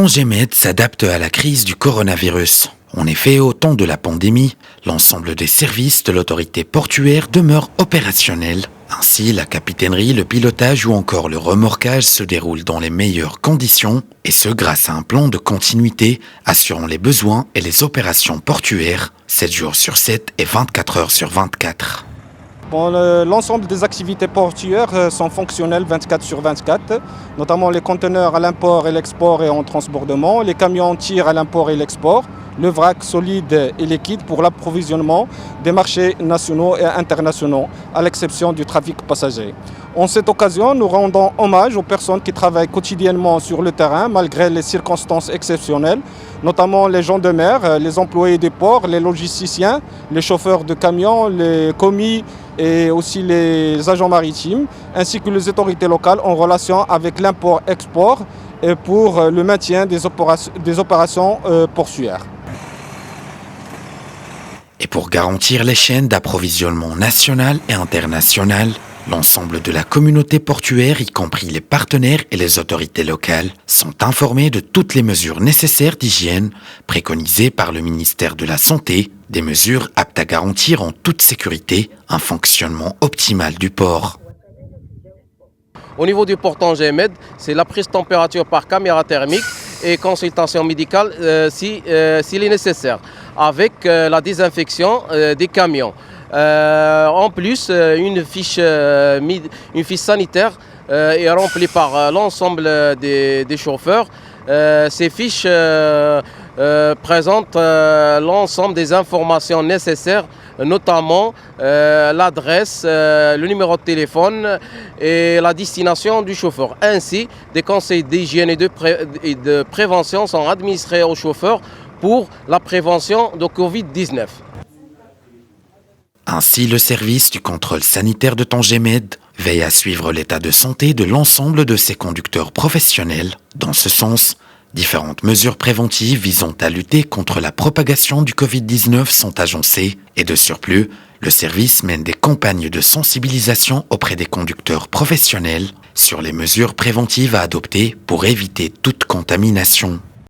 Tangémed s'adapte à la crise du coronavirus. En effet, au temps de la pandémie, l'ensemble des services de l'autorité portuaire demeurent opérationnels. Ainsi, la capitainerie, le pilotage ou encore le remorquage se déroulent dans les meilleures conditions, et ce grâce à un plan de continuité assurant les besoins et les opérations portuaires 7 jours sur 7 et 24 heures sur 24. L'ensemble des activités portuaires sont fonctionnelles 24 sur 24, notamment les conteneurs à l'import et l'export et en transbordement, les camions tir à l'import et l'export, le vrac solide et liquide pour l'approvisionnement des marchés nationaux et internationaux, à l'exception du trafic passager. En cette occasion, nous rendons hommage aux personnes qui travaillent quotidiennement sur le terrain malgré les circonstances exceptionnelles, notamment les gens de mer, les employés des ports, les logisticiens, les chauffeurs de camions, les commis et aussi les agents maritimes, ainsi que les autorités locales en relation avec l'import-export et pour le maintien des opérations portuaires. Et pour garantir les chaînes d'approvisionnement nationales et internationales, l'ensemble de la communauté portuaire, y compris les partenaires et les autorités locales, sont informés de toutes les mesures nécessaires d'hygiène préconisées par le ministère de la Santé, des mesures aptes à garantir en toute sécurité un fonctionnement optimal du port. Au niveau du port Tangémed, c'est la prise de température par caméra thermique et consultation médicale s'il est nécessaire, avec la désinfection des camions. En plus, une fiche sanitaire est remplie par l'ensemble des chauffeurs. Ces fiches présentent l'ensemble des informations nécessaires, notamment l'adresse, le numéro de téléphone et la destination du chauffeur. Ainsi, des conseils d'hygiène et de prévention sont administrés aux chauffeurs pour la prévention de Covid-19. Ainsi, le service du contrôle sanitaire de Tangémed veille à suivre l'état de santé de l'ensemble de ses conducteurs professionnels. Dans ce sens, différentes mesures préventives visant à lutter contre la propagation du Covid-19 sont agencées et de surplus, le service mène des campagnes de sensibilisation auprès des conducteurs professionnels sur les mesures préventives à adopter pour éviter toute contamination.